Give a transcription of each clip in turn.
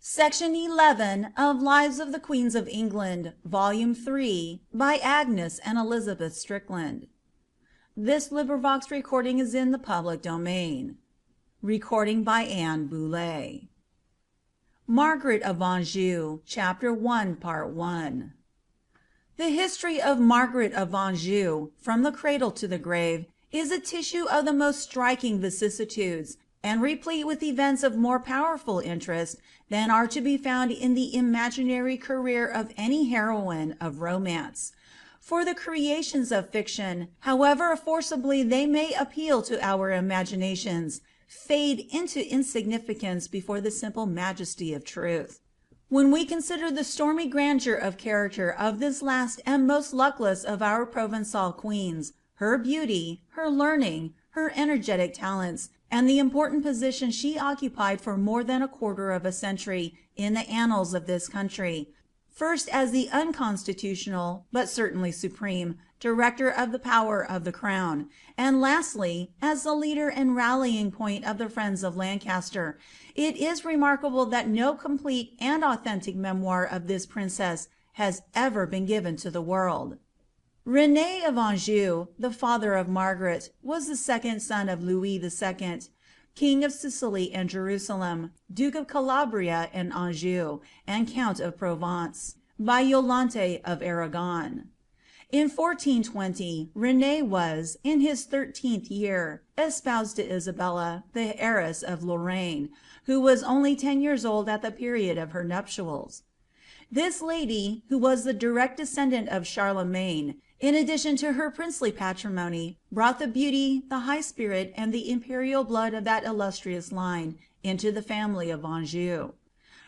Section 11 of Lives of the Queens of England, Volume 3, by Agnes and Elisabeth Strickland. This recording is in the public domain. Recording by Anne Boulay. Margaret of Anjou, Chapter 1, Part 1. The history of Margaret of Anjou, from the cradle to the grave, is a tissue of the most striking vicissitudes, and replete with events of more powerful interest than are to be found in the imaginary career of any heroine of romance. For the creations of fiction, however forcibly they may appeal to our imaginations, fade into insignificance before the simple majesty of truth. When we consider the stormy grandeur of character of this last and most luckless of our Provençal queens, her beauty, her learning, her energetic talents, and the important position she occupied for more than a quarter of a century in the annals of this country, first as the unconstitutional, but certainly supreme, director of the power of the crown, and lastly as the leader and rallying point of the friends of Lancaster, it is remarkable that no complete and authentic memoir of this princess has ever been given to the world. René of Anjou, the father of Margaret, was the second son of Louis II, King of Sicily and Jerusalem, Duke of Calabria and Anjou, and Count of Provence, by Yolante of Aragon. In 1420, René was, in his 13th year, espoused to Isabella, the heiress of Lorraine, who was only 10 years old at the period of her nuptials. This lady, who was the direct descendant of Charlemagne, in addition to her princely patrimony, brought the beauty, the high spirit, and the imperial blood of that illustrious line into the family of Anjou.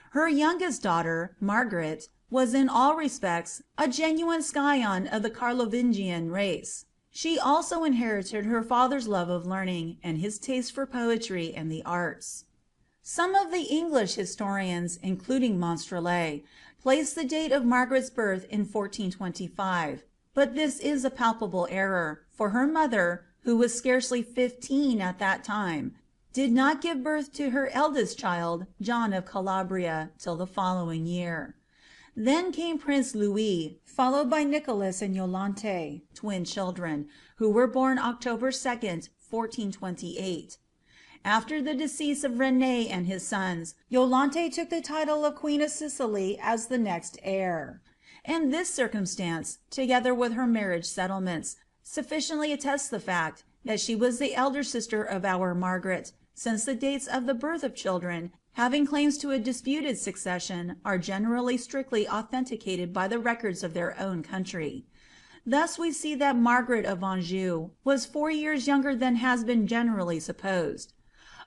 Her youngest daughter, Margaret, was in all respects a genuine scion of the Carlovingian race. She also inherited her father's love of learning and his taste for poetry and the arts. Some of the English historians, including Monstrelet, place the date of Margaret's birth in 1425. But this is a palpable error, for her mother, who was scarcely 15 at that time, did not give birth to her eldest child, John of Calabria, till the following year. Then came Prince Louis, followed by Nicholas and Yolante, twin children, who were born October 2nd, 1428. After the decease of René and his sons, Yolante took the title of Queen of Sicily as the next heir. And this circumstance, together with her marriage settlements, sufficiently attests the fact that she was the elder sister of our Margaret, since the dates of the birth of children, having claims to a disputed succession, are generally strictly authenticated by the records of their own country. Thus we see that Margaret of Anjou was 4 years younger than has been generally supposed.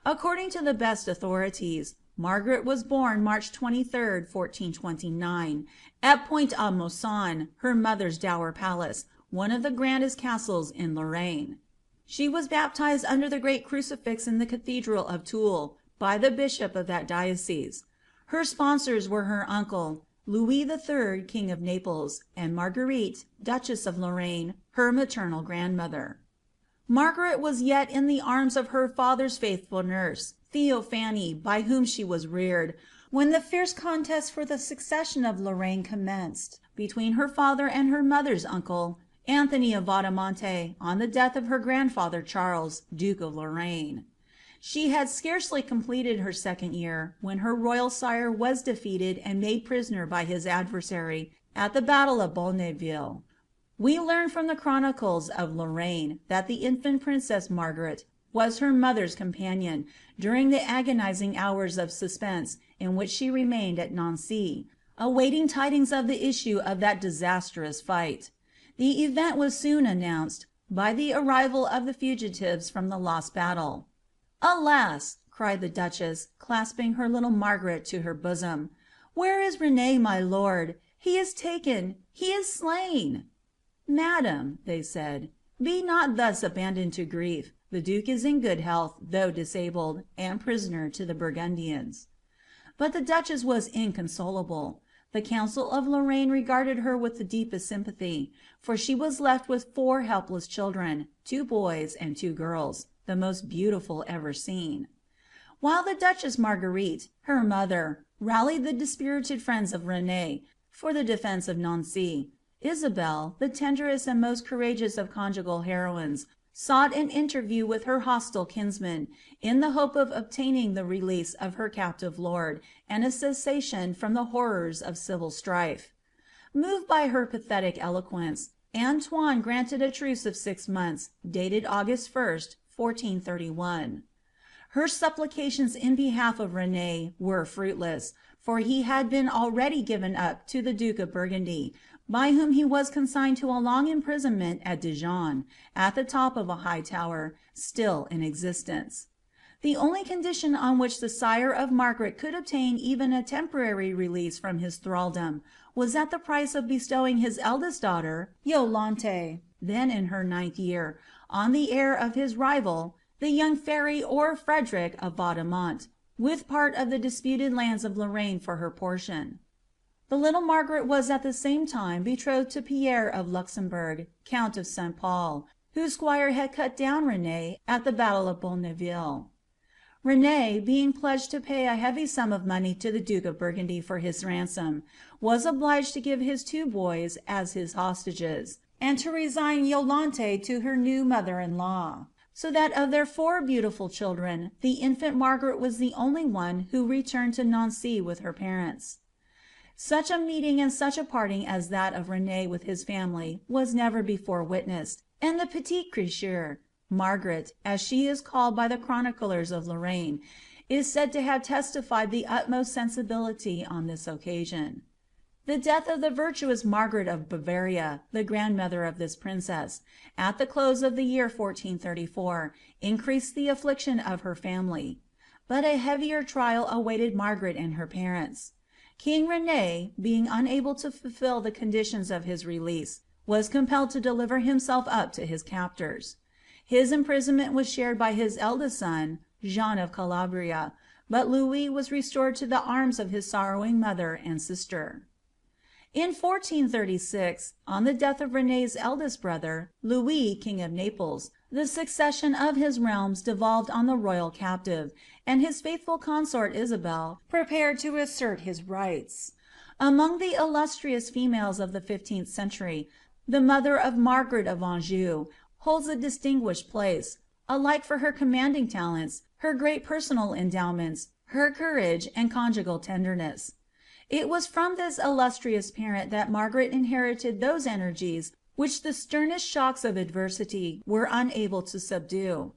According to the best authorities, Margaret was born March 23, 1429, at Pont-à-Mousson, her mother's dower palace, one of the grandest castles in Lorraine. She was baptized under the great crucifix in the Cathedral of Toul by the bishop of that diocese. Her sponsors were her uncle, Louis III, King of Naples, and Marguerite, Duchess of Lorraine, her maternal grandmother. Margaret was yet in the arms of her father's faithful nurse, Theophany, by whom she was reared, when the fierce contest for the succession of Lorraine commenced between her father and her mother's uncle, Anthony of Vaudemonte, on the death of her grandfather Charles, Duke of Lorraine. She had scarcely completed her 2nd year when her royal sire was defeated and made prisoner by his adversary at the battle of Bonneville. We learn from the chronicles of Lorraine that the infant princess Margaret was her mother's companion during the agonizing hours of suspense in which she remained at Nancy, awaiting tidings of the issue of that disastrous fight. The event was soon announced by the arrival of the fugitives from the lost battle. "Alas!" cried the Duchess, clasping her little Margaret to her bosom, "where is René, my lord? He is taken, he is slain!" "Madam," they said, "be not thus abandoned to grief. The Duke is in good health, though disabled, and prisoner to the Burgundians." But the Duchess was inconsolable. The Council of Lorraine regarded her with the deepest sympathy, for she was left with 4 helpless children, 2 boys and 2 girls, the most beautiful ever seen. While the Duchess Marguerite, her mother, rallied the dispirited friends of Renée for the defence of Nancy. Isabel, the tenderest and most courageous of conjugal heroines, sought an interview with her hostile kinsman, in the hope of obtaining the release of her captive lord, and a cessation from the horrors of civil strife. Moved by her pathetic eloquence, Antoine granted a truce of 6 months, dated August 1st, 1431. Her supplications in behalf of Renée were fruitless, for he had been already given up to the Duke of Burgundy, by whom he was consigned to a long imprisonment at Dijon, at the top of a high tower, still in existence. The only condition on which the sire of Margaret could obtain even a temporary release from his thraldom was at the price of bestowing his eldest daughter, Yolante, then in her 9th year, on the heir of his rival, the young Fairy or Frederick of Vaudemont, with part of the disputed lands of Lorraine for her portion. The little Margaret was at the same time betrothed to Pierre of Luxembourg, Count of St. Paul, whose squire had cut down Renée at the battle of Bonneville. Renée, being pledged to pay a heavy sum of money to the Duke of Burgundy for his ransom, was obliged to give his 2 boys as his hostages, and to resign Yolante to her new mother-in-law, so that of their 4 beautiful children, the infant Margaret was the only one who returned to Nancy with her parents. Such a meeting and such a parting as that of Renée with his family was never before witnessed, and the petite créature, Margaret, as she is called by the chroniclers of Lorraine, is said to have testified the utmost sensibility on this occasion. The death of the virtuous Margaret of Bavaria, the grandmother of this princess, at the close of the year 1434, increased the affliction of her family. But a heavier trial awaited Margaret and her parents. King René, being unable to fulfil the conditions of his release, was compelled to deliver himself up to his captors. His imprisonment was shared by his eldest son, Jean of Calabria, but Louis was restored to the arms of his sorrowing mother and sister. In 1436, on the death of René's eldest brother, Louis, King of Naples, the succession of his realms devolved on the royal captive, and his faithful consort Isabel prepared to assert his rights. Among the illustrious females of the 15th century, the mother of Margaret of Anjou holds a distinguished place, alike for her commanding talents, her great personal endowments, her courage, and conjugal tenderness. It was from this illustrious parent that Margaret inherited those energies which the sternest shocks of adversity were unable to subdue.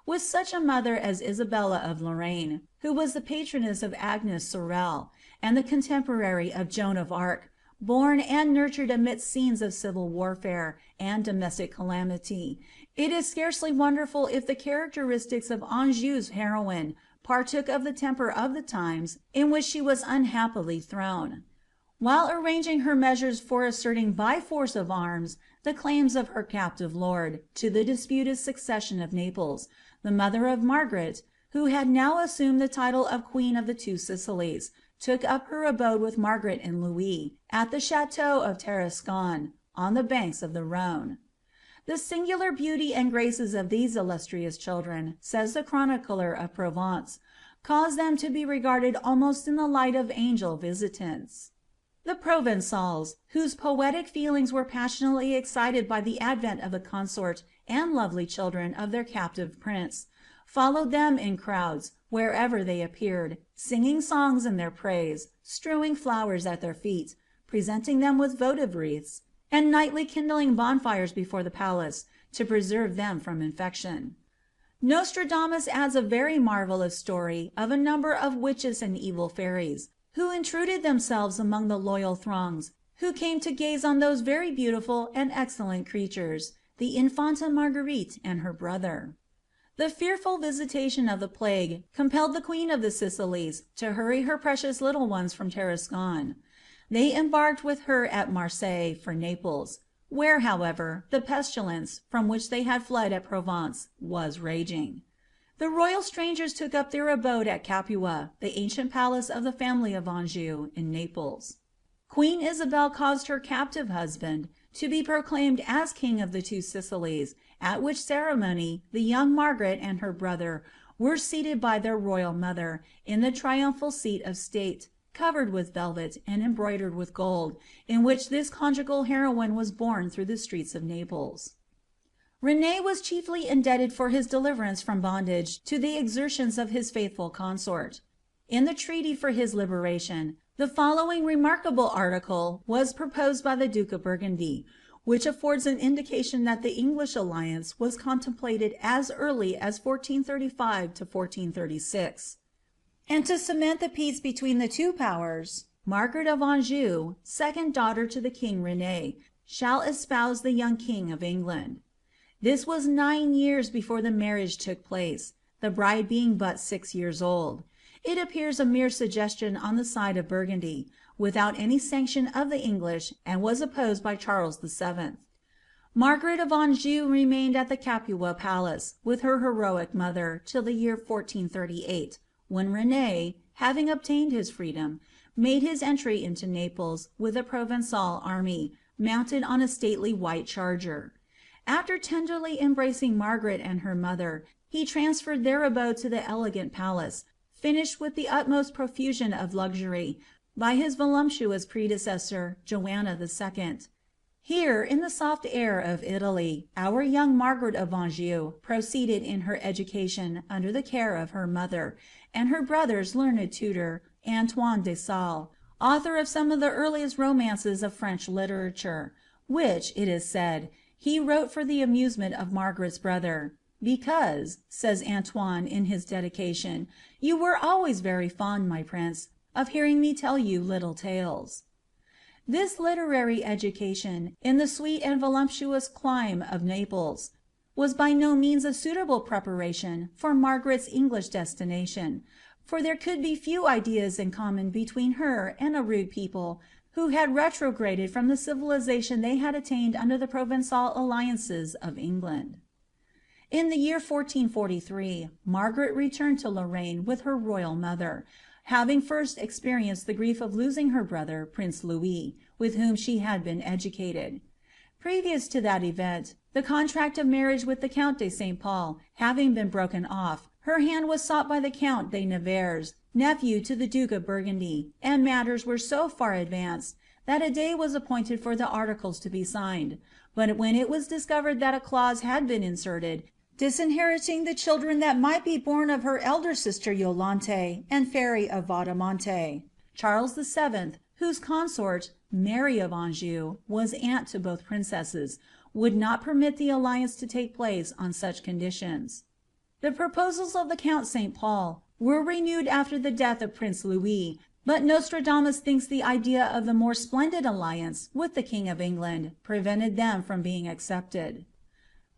With such a mother as Isabella of Lorraine, who was the patroness of Agnes Sorel, and the contemporary of Joan of Arc, born and nurtured amidst scenes of civil warfare and domestic calamity, it is scarcely wonderful if the characteristics of Anjou's heroine partook of the temper of the times in which she was unhappily thrown. While arranging her measures for asserting by force of arms the claims of her captive lord to the disputed succession of Naples, the mother of Margaret, who had now assumed the title of Queen of the Two Sicilies, took up her abode with Margaret and Louis at the chateau of Tarascon, on the banks of the Rhone. The singular beauty and graces of these illustrious children, says the chronicler of Provence, caused them to be regarded almost in the light of angel visitants. The Provençals, whose poetic feelings were passionately excited by the advent of the consort and lovely children of their captive prince, followed them in crowds wherever they appeared, singing songs in their praise, strewing flowers at their feet, presenting them with votive wreaths, and nightly kindling bonfires before the palace to preserve them from infection. Nostradamus adds a very marvellous story of a number of witches and evil fairies, who intruded themselves among the loyal throngs, who came to gaze on those very beautiful and excellent creatures, the Infanta Marguerite and her brother. The fearful visitation of the plague compelled the Queen of the Sicilies to hurry her precious little ones from Tarascon. They embarked with her at Marseilles for Naples, where, however, the pestilence, from which they had fled at Provence, was raging. The royal strangers took up their abode at Capua, the ancient palace of the family of Anjou, in Naples. Queen Isabel caused her captive husband to be proclaimed as King of the Two Sicilies, at which ceremony the young Margaret and her brother were seated by their royal mother in the triumphal seat of state, covered with velvet and embroidered with gold, in which this conjugal heroine was borne through the streets of Naples. René was chiefly indebted for his deliverance from bondage to the exertions of his faithful consort. In the treaty for his liberation, the following remarkable article was proposed by the Duke of Burgundy, which affords an indication that the English alliance was contemplated as early as 1435 to 1436. And to cement the peace between the two powers, Margaret of Anjou, second daughter to the King René, shall espouse the young King of England. This was 9 years before the marriage took place, the bride being but 6 years old. It appears a mere suggestion on the side of Burgundy, without any sanction of the English, and was opposed by Charles VII. Margaret of Anjou remained at the Capua Palace with her heroic mother till the year 1438, when René, having obtained his freedom, made his entry into Naples with a Provençal army, mounted on a stately white charger. After tenderly embracing Margaret and her mother, he transferred their abode to the elegant palace, finished with the utmost profusion of luxury by his voluptuous predecessor, Joanna II. Here, in the soft air of Italy, our young Margaret of Anjou proceeded in her education under the care of her mother, and her brother's learned tutor, Antoine de Salle, author of some of the earliest romances of French literature, which, it is said, he wrote for the amusement of Margaret's brother, because, says Antoine in his dedication, you were always very fond, my prince, of hearing me tell you little tales. This literary education, in the sweet and voluptuous clime of Naples, was by no means a suitable preparation for Margaret's English destination, for there could be few ideas in common between her and a rude people who had retrograded from the civilization they had attained under the Provençal alliances of England. In the year 1443, Margaret returned to Lorraine with her royal mother, having first experienced the grief of losing her brother, Prince Louis, with whom she had been educated. Previous to that event, the contract of marriage with the Count de St. Paul having been broken off, her hand was sought by the Count de Nevers, nephew to the Duke of Burgundy, and matters were so far advanced that a day was appointed for the articles to be signed, but when it was discovered that a clause had been inserted, disinheriting the children that might be born of her elder sister Yolante and Fairy of Vaudemonte, Charles VII, whose consort, Mary of Anjou, was aunt to both princesses, would not permit the alliance to take place on such conditions. The proposals of the Count St. Paul were renewed after the death of Prince Louis, but Nostradamus thinks the idea of the more splendid alliance with the King of England prevented them from being accepted.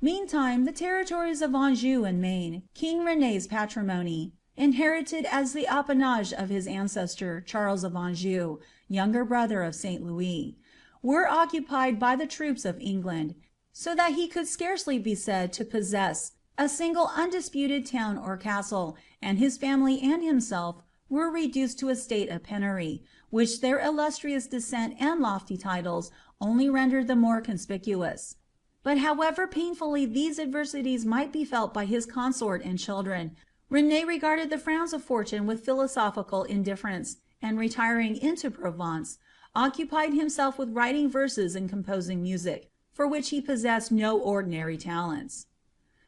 Meantime, the territories of Anjou and Maine, King René's patrimony, inherited as the appanage of his ancestor Charles of Anjou, younger brother of St. Louis, were occupied by the troops of England, so that he could scarcely be said to possess a single undisputed town or castle, and his family and himself were reduced to a state of penury, which their illustrious descent and lofty titles only rendered the more conspicuous. But however painfully these adversities might be felt by his consort and children, René regarded the frowns of fortune with philosophical indifference, and retiring into Provence, occupied himself with writing verses and composing music, for which he possessed no ordinary talents.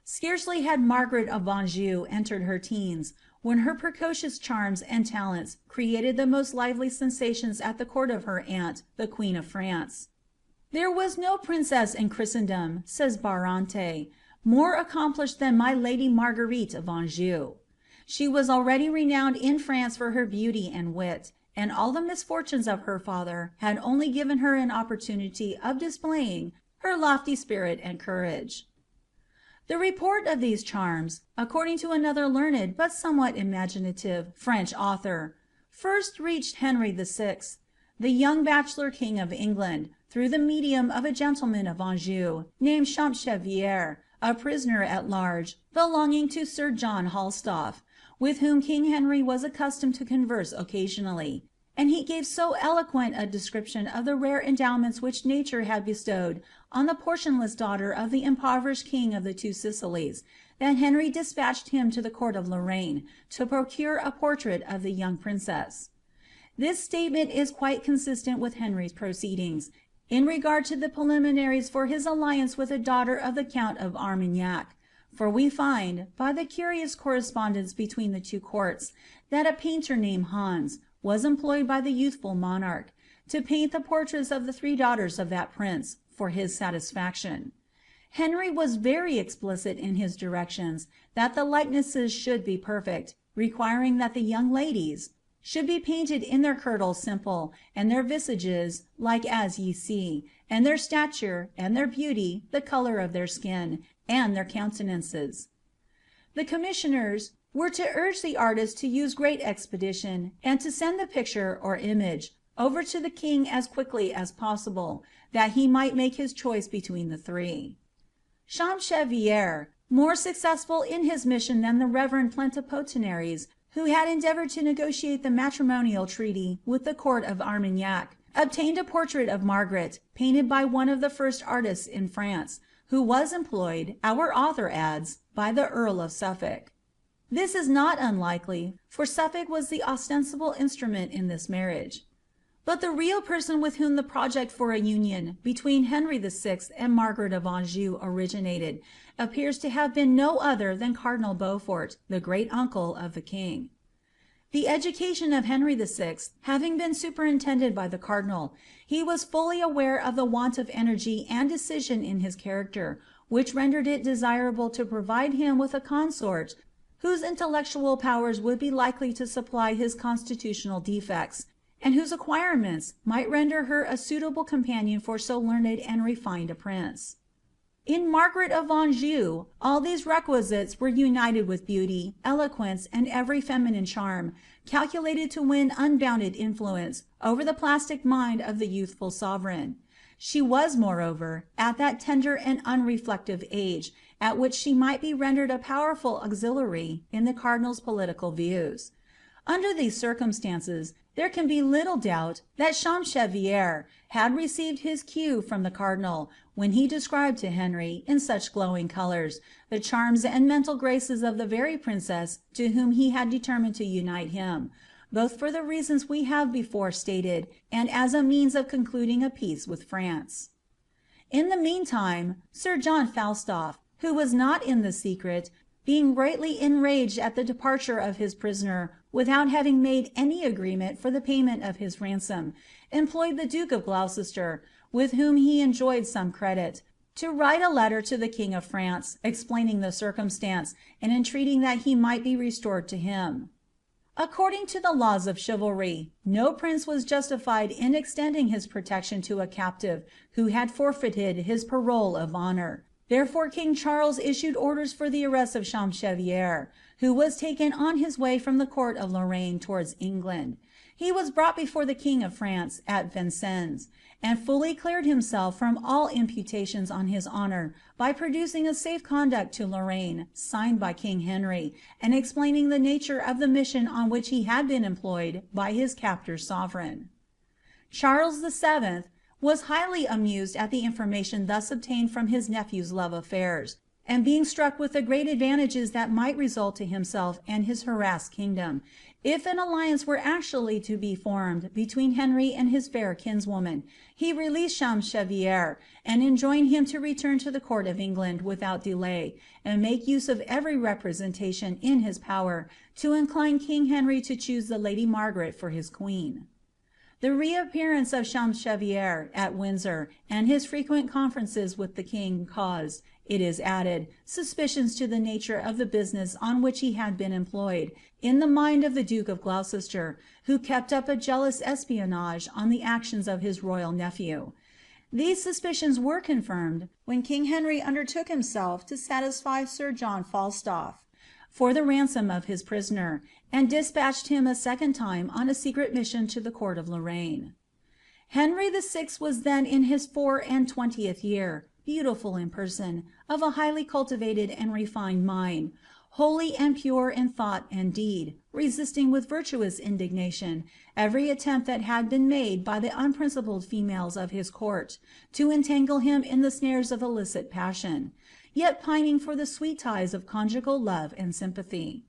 Scarcely had Margaret of Anjou entered her teens, when her precocious charms and talents created the most lively sensations at the court of her aunt, the Queen of France. There was no princess in Christendom, says Barante, more accomplished than my Lady Marguerite of Anjou. She was already renowned in France for her beauty and wit, and all the misfortunes of her father had only given her an opportunity of displaying her lofty spirit and courage. The report of these charms, according to another learned but somewhat imaginative French author, first reached Henry VI, the young bachelor king of England, through the medium of a gentleman of Anjou named Champchevrier, a prisoner at large belonging to Sir John Falstaff, with whom King Henry was accustomed to converse occasionally, and he gave so eloquent a description of the rare endowments which nature had bestowed on the portionless daughter of the impoverished king of the Two Sicilies, that Henry dispatched him to the court of Lorraine to procure a portrait of the young princess. This statement is quite consistent with Henry's proceedings in regard to the preliminaries for his alliance with a daughter of the Count of Armagnac, for we find, by the curious correspondence between the two courts, that a painter named Hans was employed by the youthful monarch to paint the portraits of the three daughters of that prince for his satisfaction. Henry was very explicit in his directions that the likenesses should be perfect, requiring that the young ladies should be painted in their kirtles simple, and their visages like as ye see, and their stature, and their beauty, the colour of their skin, and their countenances. The commissioners were to urge the artist to use great expedition, and to send the picture or image over to the king as quickly as possible, that he might make his choice between the three. Champchevrier, more successful in his mission than the reverend plenipotentiaries who had endeavoured to negotiate the matrimonial treaty with the court of Armagnac, obtained a portrait of Margaret, painted by one of the first artists in France, who was employed, our author adds, by the Earl of Suffolk. This is not unlikely, for Suffolk was the ostensible instrument in this marriage. But the real person with whom the project for a union between Henry VI and Margaret of Anjou originated appears to have been no other than Cardinal Beaufort, the great uncle of the king. The education of Henry VI having been superintended by the cardinal, he was fully aware of the want of energy and decision in his character, which rendered it desirable to provide him with a consort whose intellectual powers would be likely to supply his constitutional defects, and whose acquirements might render her a suitable companion for so learned and refined a prince. In Margaret of Anjou all these requisites were united with beauty, eloquence, and every feminine charm calculated to win unbounded influence over the plastic mind of the youthful sovereign. She was, moreover, at that tender and unreflective age at which she might be rendered a powerful auxiliary in the cardinal's political views. Under these circumstances, there can be little doubt that Champchevrier had received his cue from the cardinal when he described to Henry, in such glowing colours, the charms and mental graces of the very princess to whom he had determined to unite him, both for the reasons we have before stated, and as a means of concluding a peace with France. In the meantime, Sir John Falstaff, who was not in the secret, being greatly enraged at the departure of his prisoner without having made any agreement for the payment of his ransom, employed the Duke of Gloucester, with whom he enjoyed some credit, to write a letter to the King of France, explaining the circumstance, and entreating that he might be restored to him. According to the laws of chivalry, no prince was justified in extending his protection to a captive who had forfeited his parole of honour. Therefore King Charles issued orders for the arrest of Champchevrier, who was taken on his way from the court of Lorraine towards England. He was brought before the King of France at Vincennes, and fully cleared himself from all imputations on his honour by producing a safe conduct to Lorraine, signed by King Henry, and explaining the nature of the mission on which he had been employed by his captor sovereign. Charles VII was highly amused at the information thus obtained from his nephew's love affairs, and being struck with the great advantages that might result to himself and his harassed kingdom, if an alliance were actually to be formed between Henry and his fair kinswoman, he released Champchevrier, and enjoined him to return to the court of England without delay, and make use of every representation in his power to incline King Henry to choose the Lady Margaret for his queen. The reappearance of Champchevrier at Windsor, and his frequent conferences with the king caused, it is added, suspicions to the nature of the business on which he had been employed, in the mind of the Duke of Gloucester, who kept up a jealous espionage on the actions of his royal nephew. These suspicions were confirmed when King Henry undertook himself to satisfy Sir John Falstaff for the ransom of his prisoner, and dispatched him a second time on a secret mission to the court of Lorraine. Henry VI was then in his 24th year, beautiful in person, of a highly cultivated and refined mind, holy and pure in thought and deed, resisting with virtuous indignation every attempt that had been made by the unprincipled females of his court to entangle him in the snares of illicit passion, yet pining for the sweet ties of conjugal love and sympathy.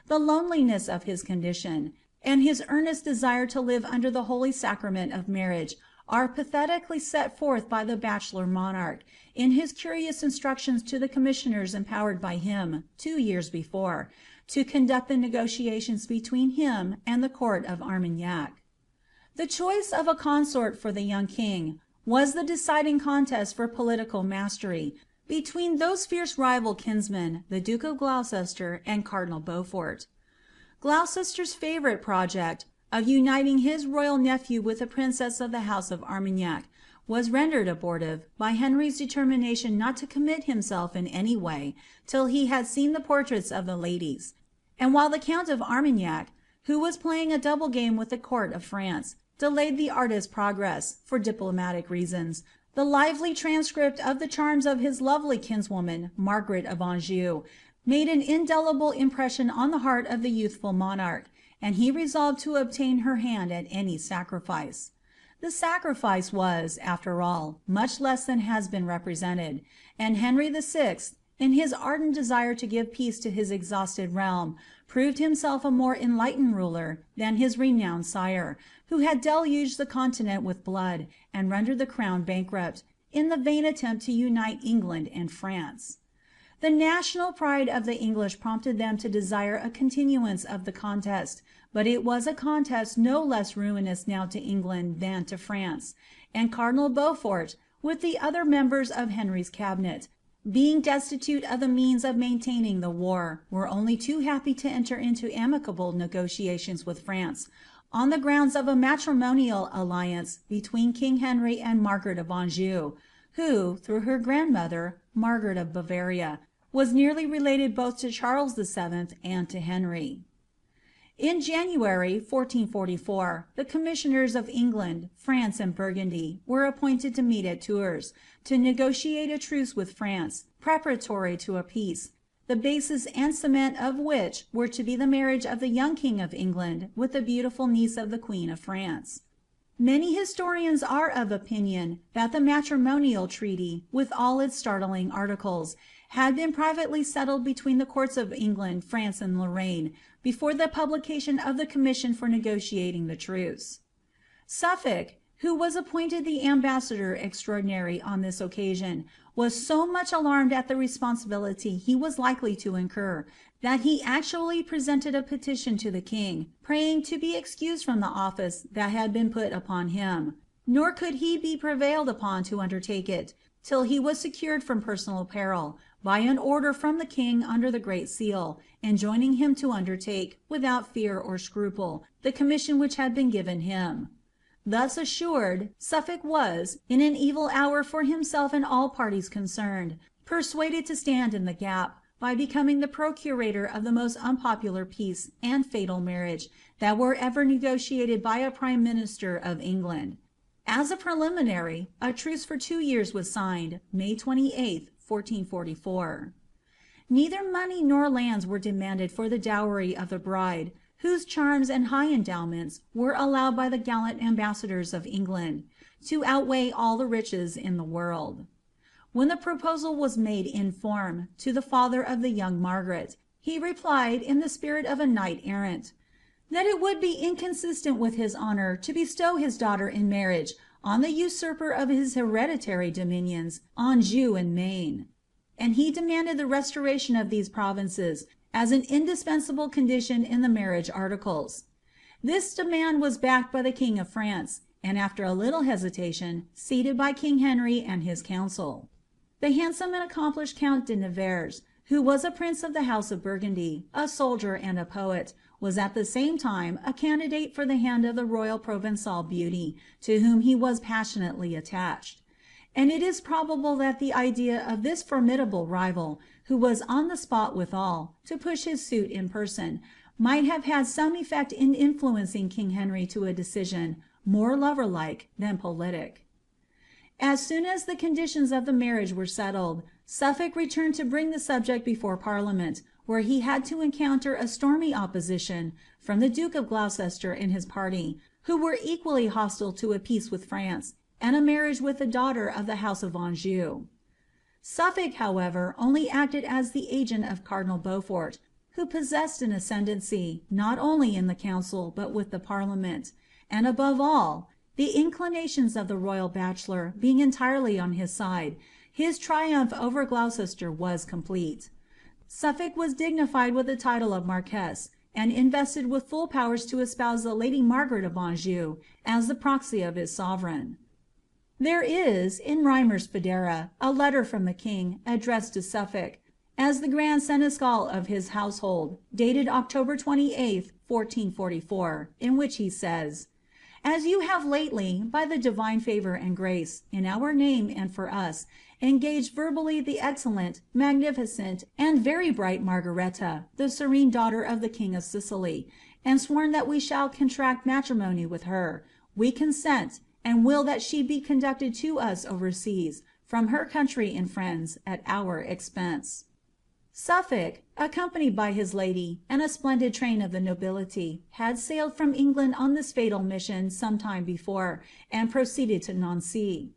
The loneliness of his condition, and his earnest desire to live under the holy sacrament of marriage are pathetically set forth by the bachelor monarch in his curious instructions to the commissioners empowered by him 2 years before to conduct the negotiations between him and the court of Armagnac. The choice of a consort for the young king was the deciding contest for political mastery between those fierce rival kinsmen, the Duke of Gloucester and Cardinal Beaufort. Gloucester's favourite project of uniting his royal nephew with a princess of the house of Armagnac was rendered abortive by Henry's determination not to commit himself in any way till he had seen the portraits of the ladies, and while the Count of Armagnac, who was playing a double game with the court of France, delayed the artist's progress, for diplomatic reasons, the lively transcript of the charms of his lovely kinswoman, Margaret of Anjou, made an indelible impression on the heart of the youthful monarch, and he resolved to obtain her hand at any sacrifice. The sacrifice was, after all, much less than has been represented, and Henry VI, in his ardent desire to give peace to his exhausted realm, proved himself a more enlightened ruler than his renowned sire, who had deluged the continent with blood, and rendered the crown bankrupt, in the vain attempt to unite England and France. The national pride of the English prompted them to desire a continuance of the contest, but it was a contest no less ruinous now to England than to France, and Cardinal Beaufort, with the other members of Henry's cabinet, being destitute of the means of maintaining the war, were only too happy to enter into amicable negotiations with France, on the grounds of a matrimonial alliance between King Henry and Margaret of Anjou, who, through her grandmother, Margaret of Bavaria, was nearly related both to Charles VII and to Henry. In January 1444, the commissioners of England, France, and Burgundy were appointed to meet at Tours, to negotiate a truce with France, preparatory to a peace, the basis and cement of which were to be the marriage of the young King of England with the beautiful niece of the Queen of France. Many historians are of opinion that the matrimonial treaty, with all its startling articles, had been privately settled between the courts of England, France, and Lorraine before the publication of the commission for negotiating the truce. Suffolk, who was appointed the ambassador extraordinary on this occasion, was so much alarmed at the responsibility he was likely to incur, that he actually presented a petition to the king, praying to be excused from the office that had been put upon him, nor could he be prevailed upon to undertake it, till he was secured from personal peril, by an order from the king under the Great Seal, enjoining him to undertake, without fear or scruple, the commission which had been given him. Thus assured, Suffolk was, in an evil hour for himself and all parties concerned, persuaded to stand in the gap, by becoming the procurator of the most unpopular peace and fatal marriage that were ever negotiated by a prime minister of England. As a preliminary, a truce for 2 years was signed, May 28, 1444. Neither money nor lands were demanded for the dowry of the bride, whose charms and high endowments were allowed by the gallant ambassadors of England to outweigh all the riches in the world. When the proposal was made in form to the father of the young Margaret, he replied, in the spirit of a knight errant, that it would be inconsistent with his honour to bestow his daughter in marriage on the usurper of his hereditary dominions, Anjou and Maine, and he demanded the restoration of these provinces as an indispensable condition in the marriage articles. This demand was backed by the King of France, and after a little hesitation, ceded by King Henry and his council. The handsome and accomplished Count de Nevers, who was a prince of the house of Burgundy, a soldier and a poet, was at the same time a candidate for the hand of the royal Provençal beauty, to whom he was passionately attached. And it is probable that the idea of this formidable rival, who was on the spot withal, to push his suit in person, might have had some effect in influencing King Henry to a decision more lover-like than politic. As soon as the conditions of the marriage were settled, Suffolk returned to bring the subject before Parliament, where he had to encounter a stormy opposition from the Duke of Gloucester and his party, who were equally hostile to a peace with France and a marriage with the daughter of the house of Anjou. Suffolk, however, only acted as the agent of Cardinal Beaufort, who possessed an ascendancy, not only in the council, but with the parliament, and above all, the inclinations of the royal bachelor being entirely on his side, his triumph over Gloucester was complete. Suffolk was dignified with the title of Marquess, and invested with full powers to espouse the Lady Margaret of Anjou as the proxy of his sovereign. There is, in Rymer's Foedera, a letter from the king, addressed to Suffolk, as the grand seneschal of his household, dated October 28, 1444, in which he says, "As you have lately, by the divine favour and grace, in our name and for us, engaged verbally the excellent, magnificent, and very bright Margaretta, the serene daughter of the King of Sicily, and sworn that we shall contract matrimony with her, we consent, and will that she be conducted to us overseas, from her country and friends, at our expense." Suffolk, accompanied by his lady and a splendid train of the nobility, had sailed from England on this fatal mission some time before, and proceeded to Nancy.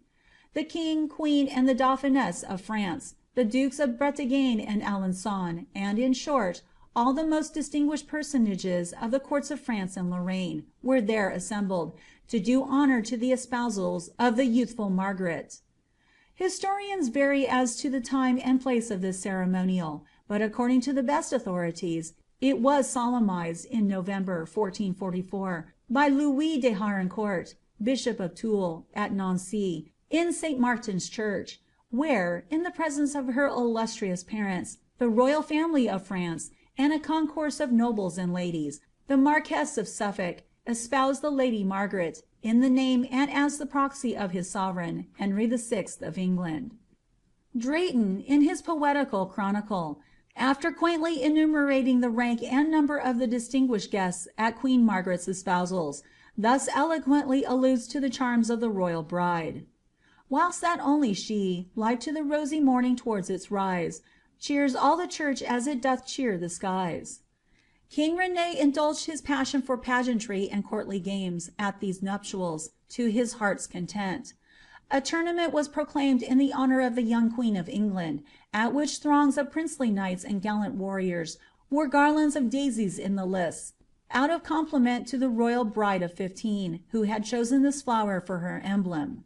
The king, queen, and the dauphiness of France, the dukes of Bretagne and Alençon, and, in short, all the most distinguished personages of the courts of France and Lorraine, were there assembled, to do honour to the espousals of the youthful Margaret. Historians vary as to the time and place of this ceremonial, but according to the best authorities, it was solemnized in November 1444 by Louis de Harncourt, Bishop of Toul, at Nancy, in St. Martin's Church, where, in the presence of her illustrious parents, the royal family of France, and a concourse of nobles and ladies, the Marquess of Suffolk espoused the Lady Margaret, in the name and as the proxy of his sovereign, Henry VI of England. Drayton, in his poetical chronicle, after quaintly enumerating the rank and number of the distinguished guests at Queen Margaret's espousals, thus eloquently alludes to the charms of the royal bride. Whilst that only she, like to the rosy morning towards its rise, cheers all the church as it doth cheer the skies. King René indulged his passion for pageantry and courtly games at these nuptials, to his heart's content. A tournament was proclaimed in the honour of the young Queen of England, at which throngs of princely knights and gallant warriors wore garlands of daisies in the lists, out of compliment to the royal bride of 15, who had chosen this flower for her emblem.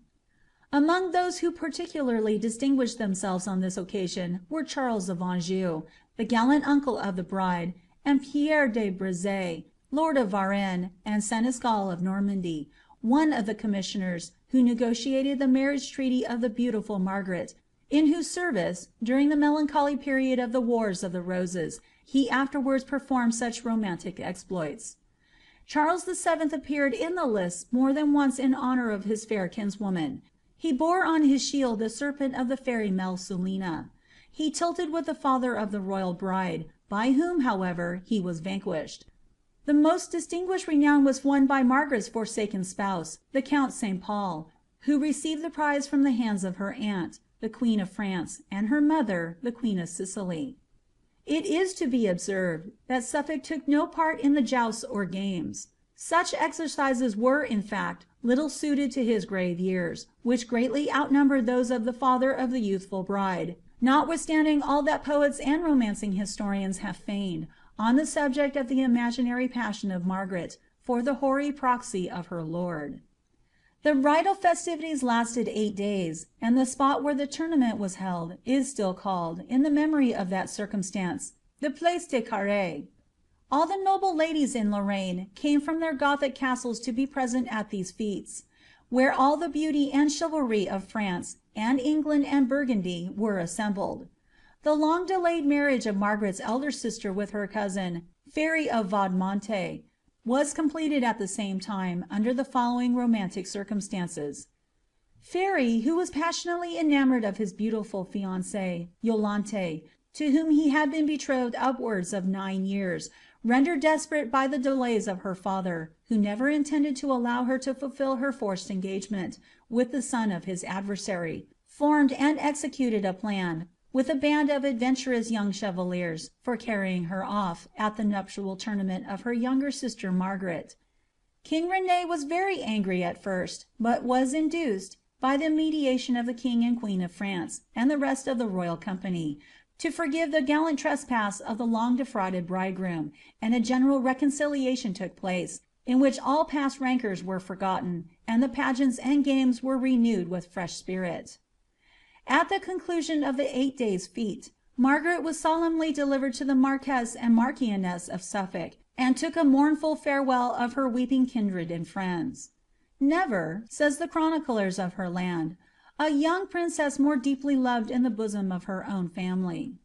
Among those who particularly distinguished themselves on this occasion were Charles of Anjou, the gallant uncle of the bride, and Pierre de Brezé, Lord of Varennes and Seneschal of Normandy, one of the commissioners who negotiated the marriage treaty of the beautiful Margaret, in whose service, during the melancholy period of the Wars of the Roses, he afterwards performed such romantic exploits. Charles VII appeared in the lists more than once in honour of his fair kinswoman. He bore on his shield the serpent of the fairy Melsulina. He tilted with the father of the royal bride, by whom, however, he was vanquished. The most distinguished renown was won by Margaret's forsaken spouse, the Count St. Paul, who received the prize from the hands of her aunt, the Queen of France, and her mother, the Queen of Sicily. It is to be observed that Suffolk took no part in the jousts or games. Such exercises were, in fact, little suited to his grave years, which greatly outnumbered those of the father of the youthful bride, notwithstanding all that poets and romancing historians have feigned on the subject of the imaginary passion of Margaret for the hoary proxy of her lord. The bridal festivities lasted 8 days, and the spot where the tournament was held is still called, in the memory of that circumstance, the Place des Carrés. All the noble ladies in Lorraine came from their Gothic castles to be present at these fetes, where all the beauty and chivalry of France and England and Burgundy were assembled. The long-delayed marriage of Margaret's elder sister with her cousin, Fairy of Vaudmonte, was completed at the same time under the following romantic circumstances. Fairy, who was passionately enamoured of his beautiful fiancée, Yolante, to whom he had been betrothed upwards of 9 years, rendered desperate by the delays of her father, who never intended to allow her to fulfil her forced engagement with the son of his adversary, formed and executed a plan with a band of adventurous young chevaliers for carrying her off at the nuptial tournament of her younger sister Margaret. King René was very angry at first, but was induced, by the mediation of the king and queen of France and the rest of the royal company, to forgive the gallant trespass of the long defrauded bridegroom, and a general reconciliation took place, in which all past rancours were forgotten, and the pageants and games were renewed with fresh spirit. At the conclusion of the 8 days' fête, Margaret was solemnly delivered to the Marquess and Marchioness of Suffolk, and took a mournful farewell of her weeping kindred and friends. Never, says the chroniclers of her land, a young princess more deeply loved in the bosom of her own family.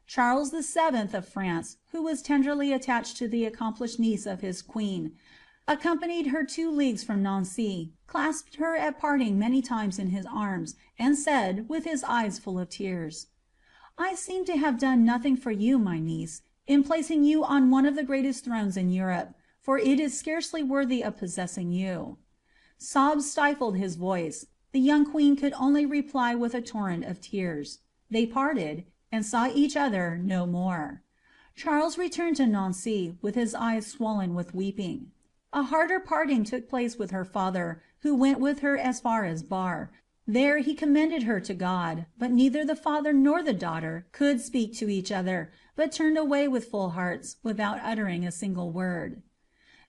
Charles VII. Of France, who was tenderly attached to the accomplished niece of his queen, accompanied her 2 leagues from Nancy, clasped her at parting many times in his arms, and said, with his eyes full of tears, "I seem to have done nothing for you, my niece, in placing you on one of the greatest thrones in Europe, for it is scarcely worthy of possessing you." Sobs stifled his voice. The young queen could only reply with a torrent of tears. They parted, and saw each other no more. Charles returned to Nancy with his eyes swollen with weeping. A harder parting took place with her father, who went with her as far as Bar. There he commended her to God, but neither the father nor the daughter could speak to each other, but turned away with full hearts, without uttering a single word.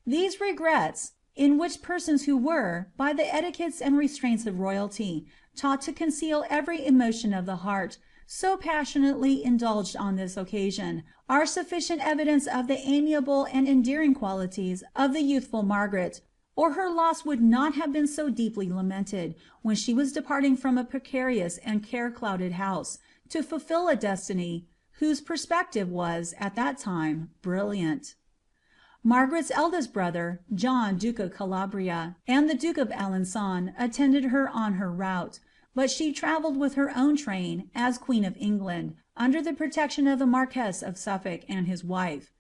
These regrets, in which persons who were, by the etiquettes and restraints of royalty, taught to conceal every emotion of the heart, so passionately indulged on this occasion, are sufficient evidence of the amiable and endearing qualities of the youthful Margaret, or her loss would not have been so deeply lamented, when she was departing from a precarious and care-clouded house, to fulfil a destiny whose perspective was, at that time, brilliant. Margaret's eldest brother, John, Duke of Calabria, and the Duke of Alençon attended her on her route, but she travelled with her own train, as Queen of England, under the protection of the Marquess of Suffolk and his wife.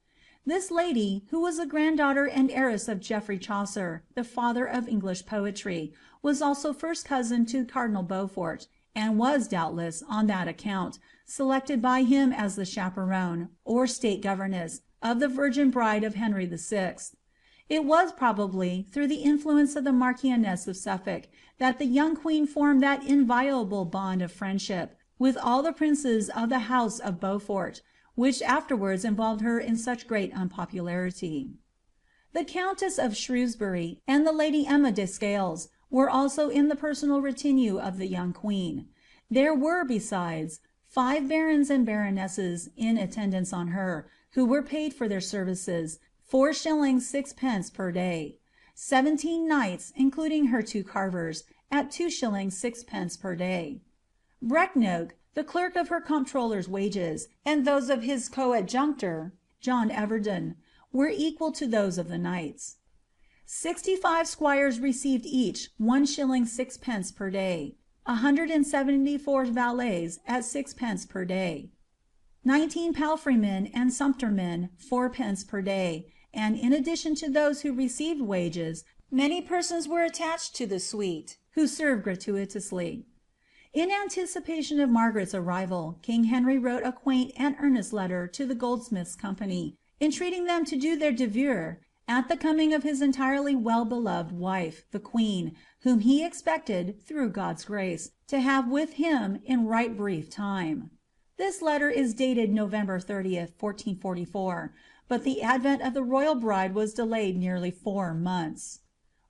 This lady, who was the granddaughter and heiress of Geoffrey Chaucer, the father of English poetry, was also first cousin to Cardinal Beaufort, and was, doubtless, on that account, selected by him as the chaperone, or state governess, of the virgin bride of Henry VI. It was probably through the influence of the Marchioness of Suffolk that the young queen formed that inviolable bond of friendship with all the princes of the house of Beaufort, which afterwards involved her in such great unpopularity. The Countess of Shrewsbury and the Lady Emma de Scales were also in the personal retinue of the young queen. There were, besides, 5 barons and baronesses in attendance on her, who were paid for their services 4s. 6d. per day. 17 knights, including her 2 carvers, at 2s. 6d. per day. Brecknock, the clerk of her comptroller's wages, and those of his coadjunctor, John Everden, were equal to those of the knights. 65 squires received each 1s. 6d. per day, 174 valets at 6d. per day, 19 palfreymen and sumptermen 4d. per day, and in addition to those who received wages, many persons were attached to the suite who served gratuitously. In anticipation of Margaret's arrival, King Henry wrote a quaint and earnest letter to the Goldsmiths' Company, entreating them to do their devoir at the coming of his entirely well-beloved wife, the Queen, whom he expected, through God's grace, to have with him in right brief time. This letter is dated November 30th, 1444, but the advent of the royal bride was delayed nearly 4 months.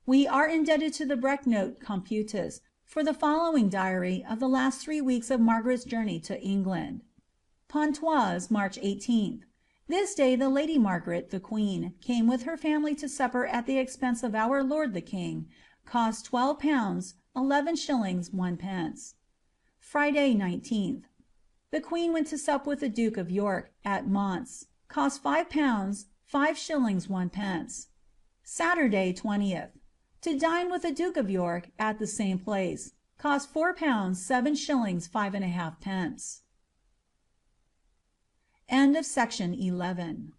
We are indebted to the Brecknock Computus for the following diary of the last 3 weeks of Margaret's journey to England. Pontoise, March 18th. This day the Lady Margaret, the Queen, came with her family to supper at the expense of our Lord the King, cost £12, 11s. 1d. Friday, 19th. The Queen went to sup with the Duke of York at Mons, cost £5, 5s. 1d. Saturday, 20th. To dine with the Duke of York at the same place, cost £4, 7s. 5 1/2d. End of section 11.